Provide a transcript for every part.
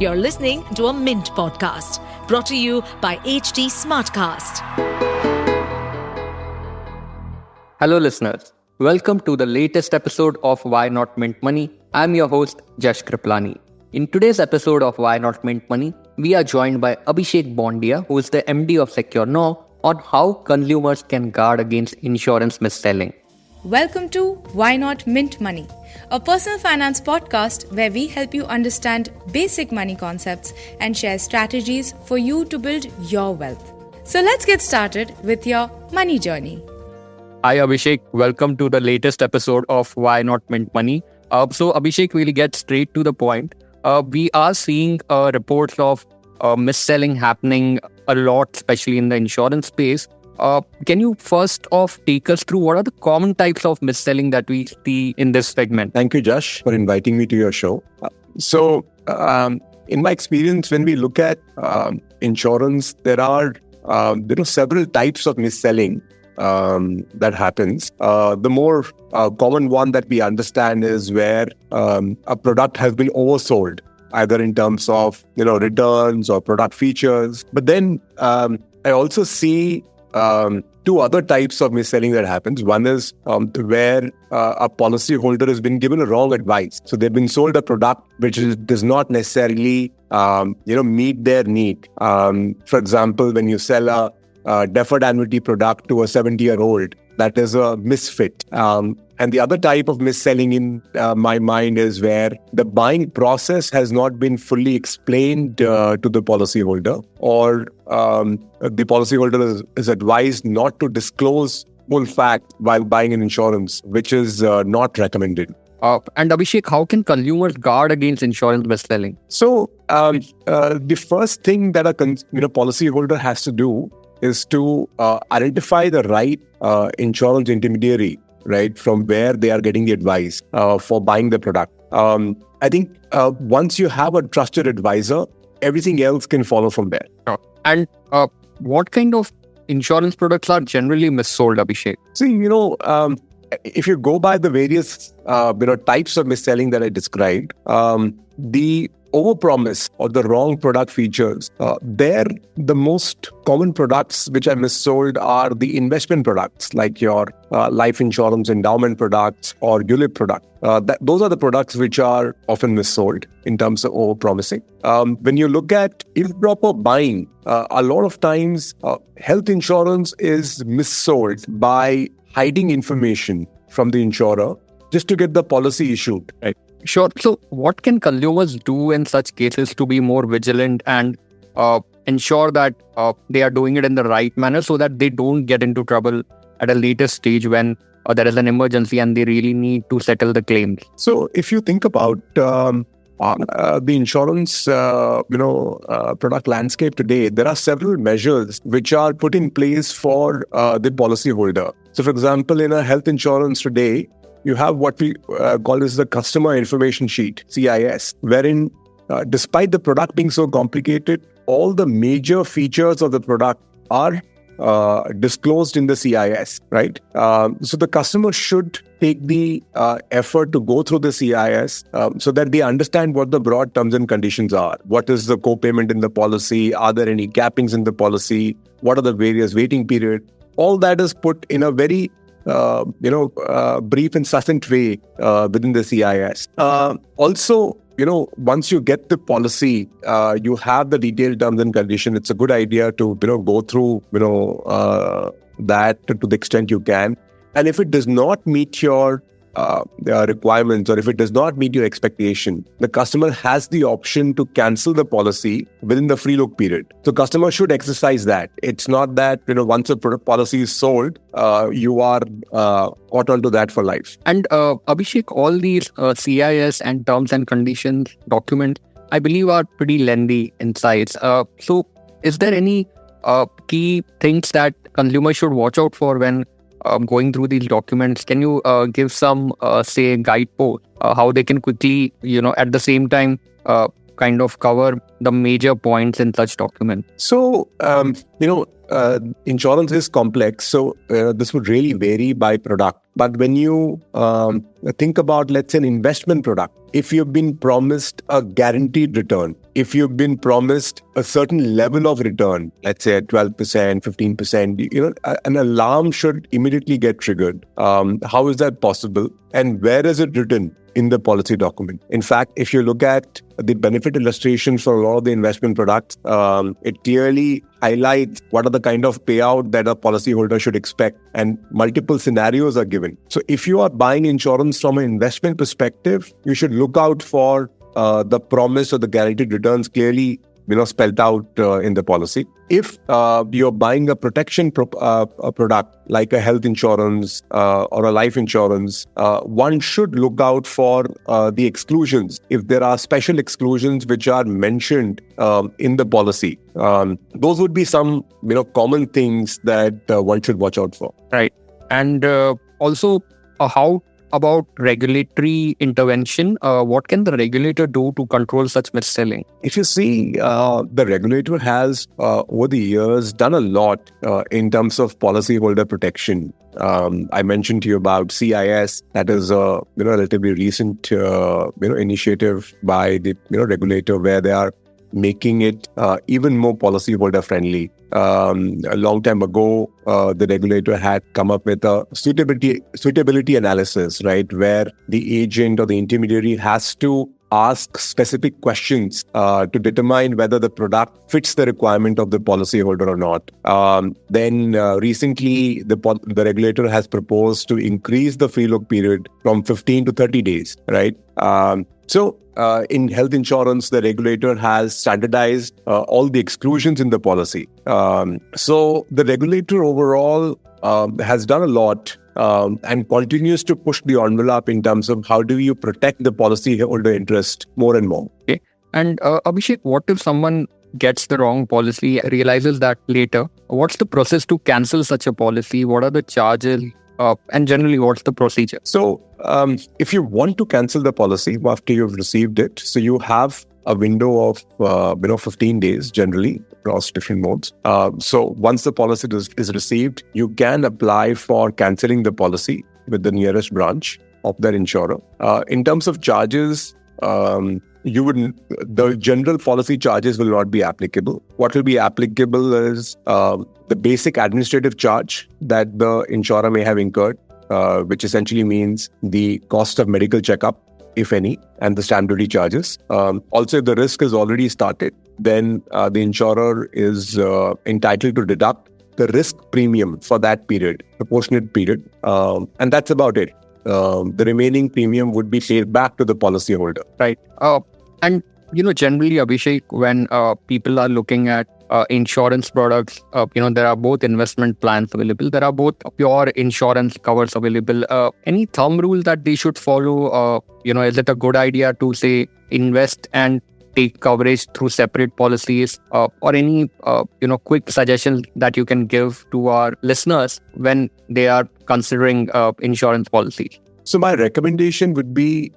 You're listening to a Mint podcast brought to you by HT Smartcast. Hello listeners, welcome to the latest episode of Why Not Mint Money. I'm your host Jash Kriplani. In today's episode of Why Not Mint Money, we are joined by Abhishek Bondia, who is the MD of SecureNow, on how consumers can guard against insurance mis-selling. Welcome to Why Not Mint Money, a personal finance podcast where we help you understand basic money concepts and share strategies for you to build your wealth. So let's get started with your money journey. Hi Abhishek, welcome to the latest episode of Why Not Mint Money. So Abhishek, we'll get straight to the point. We are seeing reports of mis-selling happening a lot, especially in the insurance space. Can you first off take us through what are the common types of mis-selling that we see in this segment? Thank you, Josh, for inviting me to your show. In my experience, when we look at insurance, there are several types of mis-selling that happens. The more common one that we understand is where a product has been oversold, either in terms of returns or product features. But then I also see two other types of mis-selling that happens. One is where a policyholder has been given a wrong advice. So they've been sold a product which does not necessarily meet their need. For example, when you sell a deferred annuity product to a 70-year-old, that is a misfit. And the other type of mis-selling in my mind is where the buying process has not been fully explained to the policyholder, or the policyholder is advised not to disclose full fact while buying an insurance, which is not recommended. And Abhishek, how can consumers guard against insurance mis-selling? So the first thing that a policyholder has to do is to identify the right insurance intermediary, right, from where they are getting the advice for buying the product. I think once you have a trusted advisor, everything else can follow from there. And what kind of insurance products are generally mis-sold, Abhishek? See, if you go by the various types of mis-selling that I described, the overpromise or the wrong product features, the most common products which are missold are the investment products, like your life insurance endowment products or ULIP product. Those are the products which are often missold in terms of overpromising. When you look at improper buying, a lot of times health insurance is missold by hiding information from the insurer just to get the policy issued, right? Sure. So what can consumers do in such cases to be more vigilant and ensure that they are doing it in the right manner so that they don't get into trouble at a later stage when there is an emergency and they really need to settle the claims? So if you think about the insurance product landscape today, there are several measures which are put in place for the policyholder. So for example, in a health insurance today, you have what we call as the customer information sheet, CIS, wherein despite the product being so complicated, all the major features of the product are disclosed in the CIS, right? So the customer should take the effort to go through the CIS so that they understand what the broad terms and conditions are. What is the co-payment in the policy? Are there any cappings in the policy? What are the various waiting periods? All that is put in a very brief and succinct way within the CIS. Also, once you get the policy, you have the detailed terms and conditions. It's a good idea to, go through, that to the extent you can. And if it does not meet your requirements, or if it does not meet your expectation, the customer has the option to cancel the policy within the free look period. So customers should exercise that. It's not that, once a policy is sold, you are caught onto that for life. And Abhishek, all these CIS and terms and conditions documents, I believe, are pretty lengthy in size. So is there any key things that consumers should watch out for when going through these documents? Can you give some, guideposts, how they can quickly, at the same time, kind of cover the major points in such document? So, insurance is complex. So, this would really vary by product. But when you think about, let's say, an investment product, if you've been promised a guaranteed return, if you've been promised a certain level of return, let's say at 12%, 15%, an alarm should immediately get triggered. How is that possible? And where is it written in the policy document? In fact, if you look at the benefit illustrations for a lot of the investment products, it clearly highlights what are the kind of payout that a policyholder should expect, and multiple scenarios are given. So if you are buying insurance from an investment perspective, you should look out for the promise or the guaranteed returns clearly spelled out in the policy. If you're buying a protection a product like a health insurance or a life insurance, one should look out for the exclusions. If there are special exclusions which are mentioned in the policy, those would be some common things that one should watch out for. Right. And also, how about regulatory intervention? What can the regulator do to control such mis-selling? If you see, the regulator has over the years done a lot in terms of policyholder protection. I mentioned to you about CIS. That is a relatively recent initiative by the regulator, where they are making it even more policyholder friendly. A long time ago, the regulator had come up with a suitability analysis, right, where the agent or the intermediary has to ask specific questions to determine whether the product fits the requirement of the policyholder or not. Then recently, the regulator has proposed to increase the free look period from 15 to 30 days, right? So in health insurance, the regulator has standardized all the exclusions in the policy. So the regulator overall has done a lot and continues to push the envelope in terms of how do you protect the policyholder interest more and more. Okay. And Abhishek, what if someone gets the wrong policy, realizes that later? What's the process to cancel such a policy? What are the charges? And generally, what's the procedure? So, if you want to cancel the policy after you've received it, so you have a window of 15 days generally across different modes. So once the policy is received, you can apply for cancelling the policy with the nearest branch of that insurer. In terms of charges, the general policy charges will not be applicable. What will be applicable is the basic administrative charge that the insurer may have incurred, which essentially means the cost of medical checkup, if any, and the stamp duty charges. Also, if the risk is already started, then the insurer is entitled to deduct the risk premium for that period, proportionate period, and that's about it. The remaining premium would be paid back to the policyholder. Right. And generally, Abhishek, when people are looking at insurance products, there are both investment plans available. There are both pure insurance covers available. Any thumb rule that they should follow? Is it a good idea to say invest and take coverage through separate policies, or any quick suggestions that you can give to our listeners when they are considering insurance policies? So my recommendation would be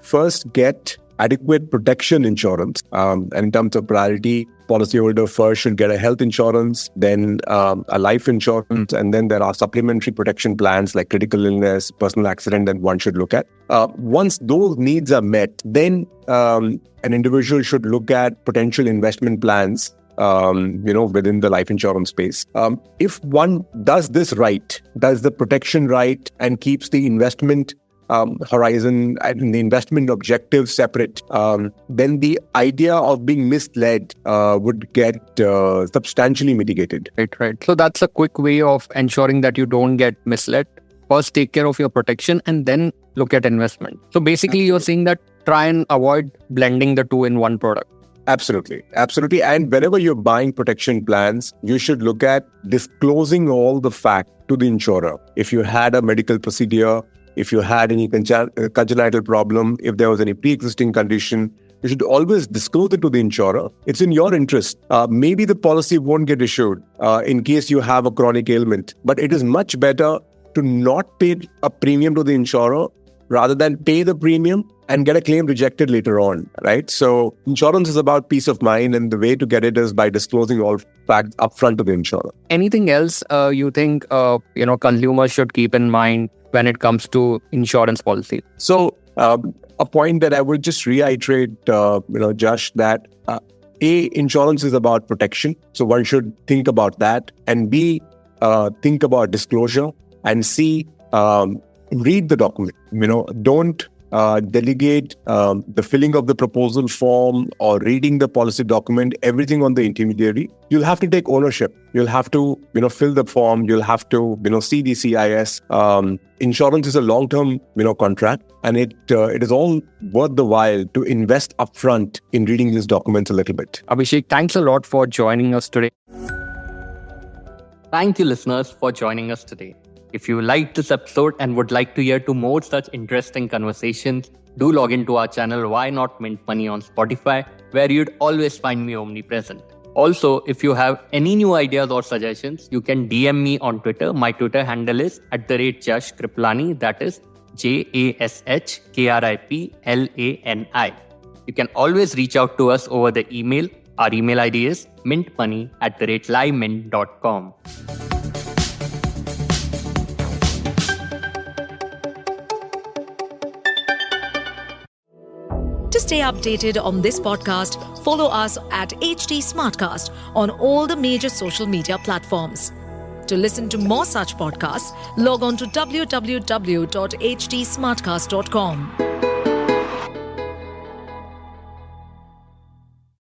first get adequate protection insurance. And in terms of priority, policyholder first should get a health insurance, then a life insurance, and then there are supplementary protection plans like critical illness, personal accident that one should look at. Once those needs are met, then an individual should look at potential investment plans within the life insurance space. If one does this right, does the protection right, and keeps the investment horizon and the investment objectives separate, then the idea of being misled would get substantially mitigated. Right. So that's a quick way of ensuring that you don't get misled. First, take care of your protection and then look at investment. So basically, you're saying that try and avoid blending the two in one product. Absolutely. And whenever you're buying protection plans, you should look at disclosing all the facts to the insurer. If you had a medical procedure, if you had any congenital problem, if there was any pre-existing condition, you should always disclose it to the insurer. It's in your interest. Maybe the policy won't get issued in case you have a chronic ailment, but it is much better to not pay a premium to the insurer rather than pay the premium and get a claim rejected later on, right? So insurance is about peace of mind, and the way to get it is by disclosing all facts upfront to the insurer. Anything else you think consumers should keep in mind when it comes to insurance policy? So a point that I would just reiterate, Josh, that insurance is about protection. So one should think about that, and B, think about disclosure, and C, read the document. Don't delegate the filling of the proposal form or reading the policy document, everything on the intermediary. You'll have to take ownership. You'll have to, fill the form. You'll have to, see the CIS. Insurance is a long-term, contract, and it is all worth the while to invest upfront in reading these documents a little bit. Abhishek, thanks a lot for joining us today. Thank you, listeners, for joining us today. If you liked this episode and would like to hear to more such interesting conversations, do log into our channel Why Not Mint Money on Spotify, where you'd always find me omnipresent. Also, if you have any new ideas or suggestions, you can DM me on Twitter. My Twitter handle is @Jash Kriplani, that is JASHKRIPLANI. You can always reach out to us over the email. Our email ID is mintmoney@livemint.com. To stay updated on this podcast, follow us at HT Smartcast on all the major social media platforms. To listen to more such podcasts, log on to www.htsmartcast.com.